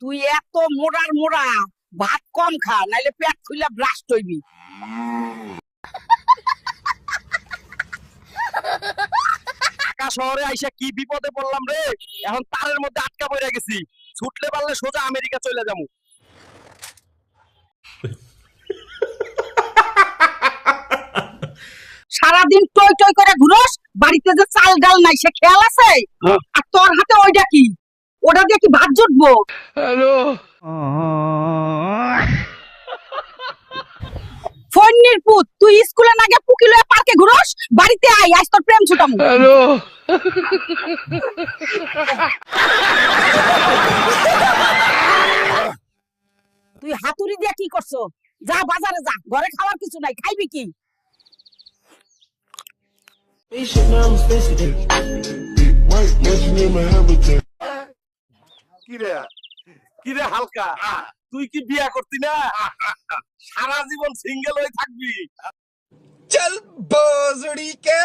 তুই এত মোড়ার মোড়া ভাত কম খা, নাইলে পেট ফুলা ব্লাস্ট হইবি। ঢাকা শহরে আইসা কি বিপদে পড়লাম রে। এখন তারের মধ্যে আটকা পড়ে গেছি। ছুটলে পারলে সোজা আমেরিকা চলে যাবো। সারাদিন টই টই করে ঘুরোস, বাড়িতে যে চাল ডাল নাই সে খেয়াল আছে? আর তোর হাতে ওইটা কি? ওটা দিয়ে কি ভাত জুটবো? ফন্নির পুত, তুই স্কুলে না গিয়ে পুকি লয়ে পার্কে ঘুরোস, বাড়িতে আয়, আজ তোর প্রেম ছুটামু। তুই হাতুড়ি দিয়ে কি করছো? যা বাজারে যা, ঘরে খাওয়ার কিছু নাই, খাইবি কি? কিরে কিরে হালকা, তুই কি বিয়া করতি না? সারা জীবন সিঙ্গেল হয়ে থাকবি? चल बोजड़ी के